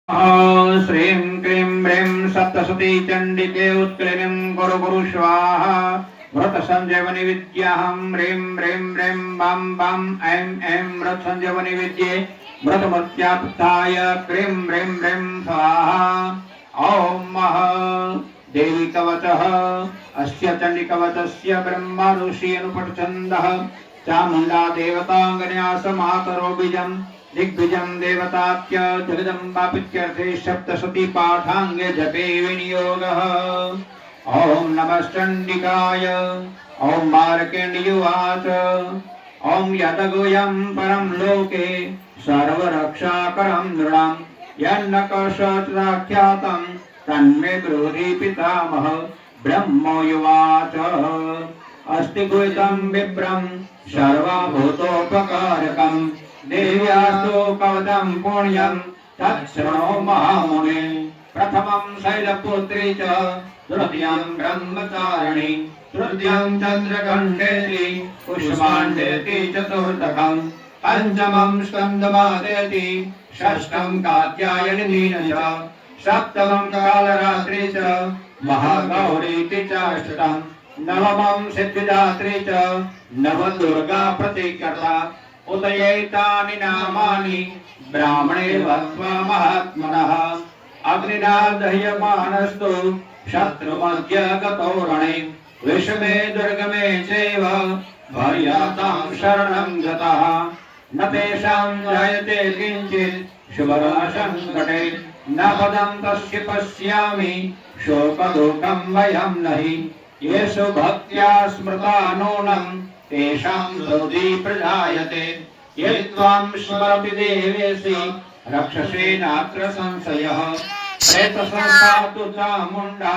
श्रीं क्लीं ब्रीं सप्तसती चंडिके उत्क्लिनीं गुरु गुरु स्वाहा व्रत संजीवनी विद्याहं ह्रीं ब्रीं ब्रीं बं बं ऐं ऐं व्रत संजीवनी विद्ये व्रतमत्याप्ताय क्लीं ब्रीं ब्रीं स्वाहा ॐ मः देवी कवचः अस्य चंडिकवचस्य ब्रह्मा ऋषि अनुपठछन्दः चामुण्डा देवताङ्गन्यासमातरो बीजम् दिग्विजं देवतात्य जगदम्बापित्यर्थे सप्तशती पाठांगे जपे विनियोगः। ओम नमश्चण्डिकाय ओम मार्कण्डेयुवाच ओम यदगुयं परं लोके सर्वरक्षाकरं नृणां यन्नकशत्राख्यातं तन्मे ब्रूहि पितामह ब्रह्मोयुवाच अस्ति गुह्यं विप्रं सर्वभूतोपकारकम् देव्यास्तु कवचं पुण्यं तच्छृणो महामुने प्रथमं शैलपुत्री च तृतीयं ब्रह्मचारिणी तृतीयं चन्द्रघण्टेति पुष्पाण्डेति चतुर्थकं पञ्चमं स्कन्दमादेति षष्ठं कात्यायनी च सप्तमं कालरात्रि च महागौरीति चाष्टम् नवमं सिद्धिदात्री च नवदुर्गा प्रतिकर्ता उदयैतानि नामानि ब्राह्मणे वक्त्वा महात्मनः अग्निना दह्यमानस्तु शत्रुमध्य गतो रणे विषमे दुर्गमे चैव भर्यातां शरणं गतः न तेषां जायते किञ्चित् शुभसङ्कटे न पदं तस्य पश्यामि शोकदुःखं भयं नहि येषु भक्त्या स्मृता नूनं तेषां हृदि प्रजायते यद्वां स्मरति देवेसि रक्षसे नात्र संशयः प्रेतसंस्था तु चामुण्डा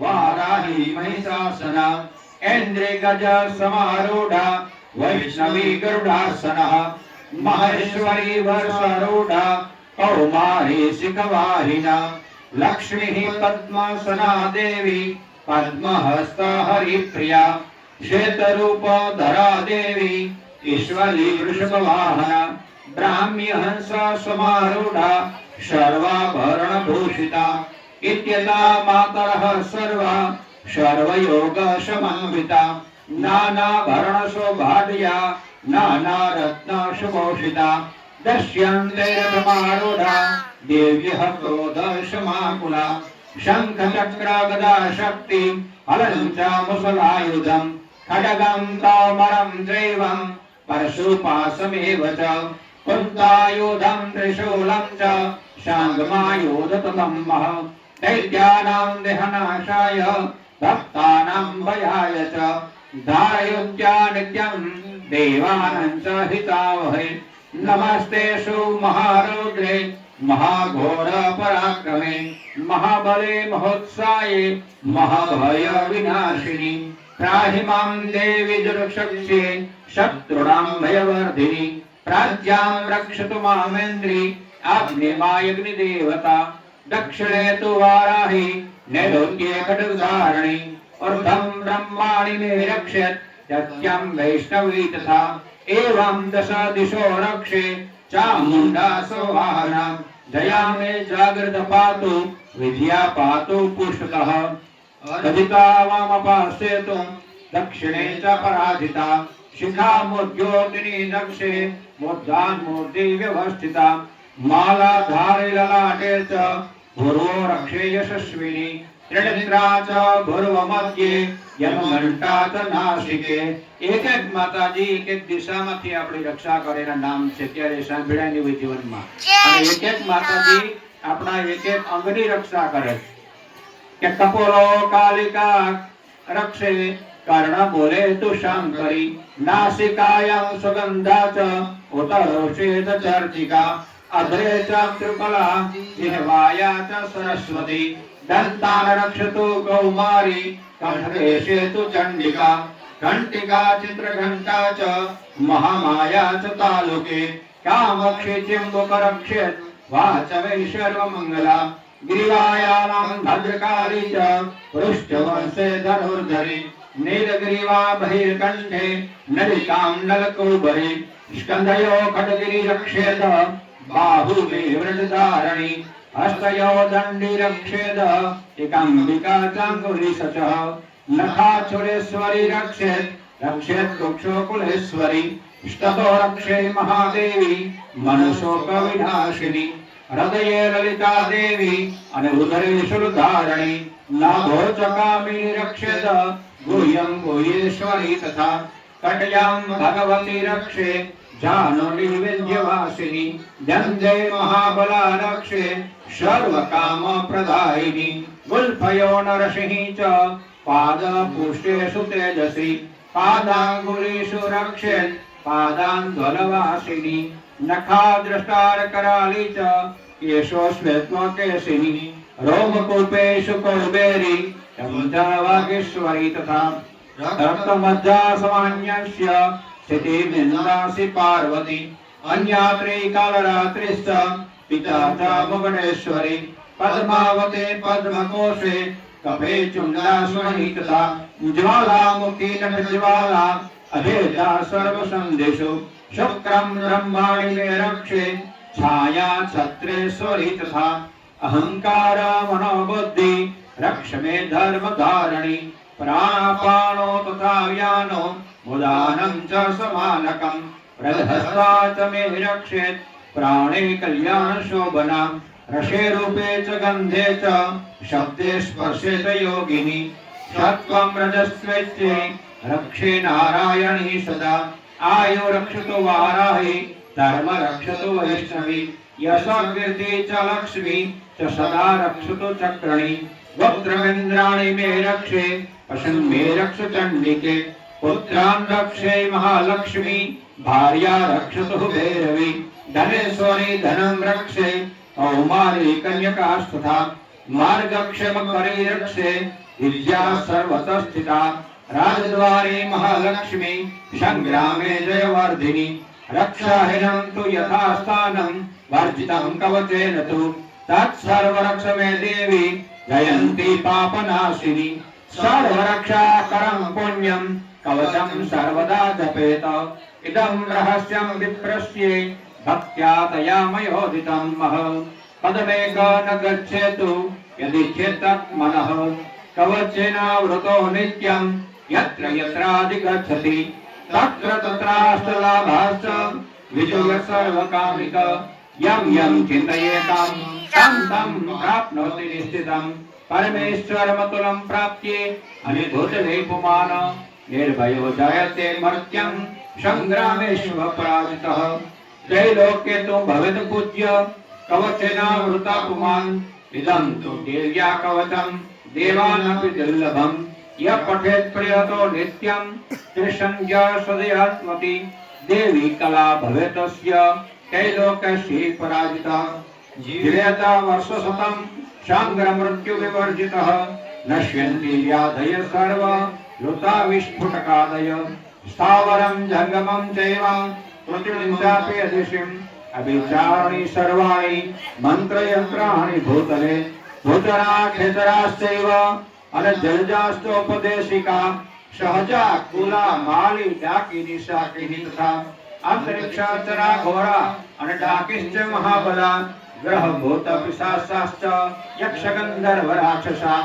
वाराही महिषासना ऐन्द्रिगज समारूढा वैष्णवी गरुडासनः महेश्वरी वर्षारूढा कौमारी शिखवाहिना लक्ष्मीः पद्मासना देवी पद्महस्ता हरिप्रिया श्वेतरूपधरा देवी ईश्वरी वृषभवाहना ब्राह्मी हंसा समारूढ़ा सर्वाभरणभूषिता इत्यता मातरः सर्वा सर्वयोग समन्विता नानाभरण शोभाढ्या नानारत्न सुभूषिता दश्यन्ते रथमारूढ़ा देव्यः क्रोधशमाकुला शंख चक्र गदा शक्ति हलञ्च मुसलायुधम् खड्गं तौमरं चैवं परशुपाशमेव च कुन्तायुधं त्रिशूलं च शाङ्गमायुधततं महः दैत्यानां देहनाशाय भक्तानां भयाय च धारयन्त्या नित्यं देवानां च हितावहै नमस्तेषु महारुद्रे महाघोर पराक्रमे महाबले महोत्साये महाभय विनाशिनी त्राहि मां देवी दुर्शक्ष्ये शत्रूणां भयवर्धिनी प्राज्ञां रक्षतु मामेन्द्री अग्निमायग्निदेवता दक्षिणे तु वाराही नैऋत्ये खड्गधारिणी ऊर्ध्वं ब्रह्माणि मे रक्षेत् यज्ञं वैष्णवी तथा एवं दश दिशो रक्षे चामुण्डा सौवाहना दया मे जागृत पातु विद्या पातु पुष्टतः अधिका वामपास्येतु दक्षिणे च पराजिता शिखामुद्योतिनी दक्षे मुद्दान्मूर्ति व्यवस्थिता मालाधारे ललाटे च भूर्वो रक्षे यशस्विनी त्रिनेत्रा च भूर्वमध्ये यमघंटा च नासिके एक एक माताजी एक एक दिशाમાંથી આપણી રક્ષા કરેના નામ છે ત્યારે સાંભળ્યાની હોય જીવનમાં અને એક એક માતાજી આપણા એક એક અંગની રક્ષા કરે કે કપોરો કાલિકા રક્ષે કર્ણ બોલે તુ શાંકરી નાસિકાયાં સુગંધા ચ ઉતરોષેત ચર્ચિકા અધરે ચ ત્રિપલા જીહવાયા ચ સરસ્વતી दंतान रक्षतु कौमारी कंठदेशेतु चंडिका घंटिका चित्रघंटा च महामाया च तालुके कामक्षे चिंबुक रक्षेत् वाचवे सर्वमंगला ग्रीवायानां भद्रकाली च पृष्ठवंशे धनुर्धरी नीलग्रीवा बहिर्कण्ठे नलिकां नलकूबरी स्कंधयो खड्गिरी रक्षेत बाहुमे व्रजधारणी हस्तयो दण्डी रक्षेद एकाम्बिका चाङ्गुलीशचः नखाचुरेश्वरी रक्षेत् रक्षेत् कुक्षोकुलेश्वरी स्ततो रक्षे महादेवी मनशोकविनाशिनी हृदये ललिता देवी अनुदरे शुलधारिणी नाभो च कामिनी रक्षेत गुह्यं गुह्येश्वरी तथा कटयां भगवती रक्षे जानोनी विंध्यवासिनी दंडे महाबला रक्षे सर्वकाम प्रदायिनी गुल्फयो नरसिंही च पादपुष्टेषु तेजसी पादांगुलीषु रक्षेत् पादान्ध्वलवासिनी नखा दृष्टारकराली च केशो श्वेत्वकेशिनी रोमकूपेषु कौबेरी चमचावागेश्वरी तथा रक्तमज्जा सामान्यस्य स्थितिर्निन्दासि पार्वती अन्यात्री कालरात्रिश्च पिता च मुगटेश्वरी पद्मावते पद्मकोशे कपे चुण्डाश्वरी तथा ज्वालामुखी नटज्वाला अभेदा सर्वसन्देषु शुक्रं ब्रह्माणि मे रक्षे छाया छत्रेश्वरी तथा अहंकार मनोबुद्धि रक्ष मे धर्मधारिणी प्राणापानो तथा व्यानो मुदानं च समानकं प्रहस्ता च मे रक्षेत् प्राणे कल्याण शोभना रसे रूपे च गन्धे च शब्दे स्पर्शे च योगिनी सत्त्वं रजस्वेत्ते रक्षे नारायणी सदा आयु रक्षतु वाराहि धर्म रक्षतु वैष्णवी यश कीर्ति च लक्ष्मी च सदा रक्षतु चक्रणी वक्त्रमिन्द्राणि मे रक्षे पशन् मे रक्ष चण्डिके पुत्रान् रक्षे महालक्ष्मी भार्या रक्षतु भैरवी धनेश्वरी धनं रक्षे कौमारी कन्यकास्तथा मार्गक्षेमकरी रक्षे विद्या सर्वतः स्थिता राजद्वारे महालक्ष्मी संग्रामे जयवर्धिनी रक्षाहीनं तु यथा स्थानं वर्जितं कवचेन तु तत्सर्वरक्ष मे देवी जयन्ती पापनाशिनी सर्वरक्षाकरं पुण्यं कवचं सर्वदा जपेत इदं रहस्यं विप्रस्ये भक्त्या तया मयोदितं महः पदमेक न गच्छेतु यदि चेतत् मनः कवचेनावृतो नित्यं यत्र यत्राधिगच्छति तत्र तत्राष्टलाभाश्च विजय सर्वकामिक यं यं चिन्तयेतां तं तं प्राप्नोति निश्चितं परमेश्वरमतुलं प्राप्ये अनिधुतले पुमान निर्भयो जायते मर्त्यं संग्रामेष्व पराजितः त्रैलोक्ये तु भवेत् पूज्य कवचेनावृता पुमान् इदं तु देव्या कवचं देवानपि दुर्लभम् यः पठेत् प्रियतो नित्यं त्रिसंज्ञा सदयात्मति देवी कला भवेत् तस्य त्रैलोक्यस्य पराजिता जीवेत वर्षशतं संग्रमृत्युविवर्जितः नश्यन्ति व्याधयः सर्व लुता विस्फुटकादय स्थावरं जङ्गमं चैव पृथिवीं चापि अदिशिम् अभिचारिणी सर्वाणि मन्त्रयन्त्राणि भूतले भूतरा खेचराश्चैव अनजलजास्तोपदेशिका सहजा कुला माली डाकिनी शाकिनी तथा अंतरिक्षाचरा घोरा अनडाकिश्च महाबला ग्रह भूत पिशाचाश्च यक्ष गंधर्व राक्षसा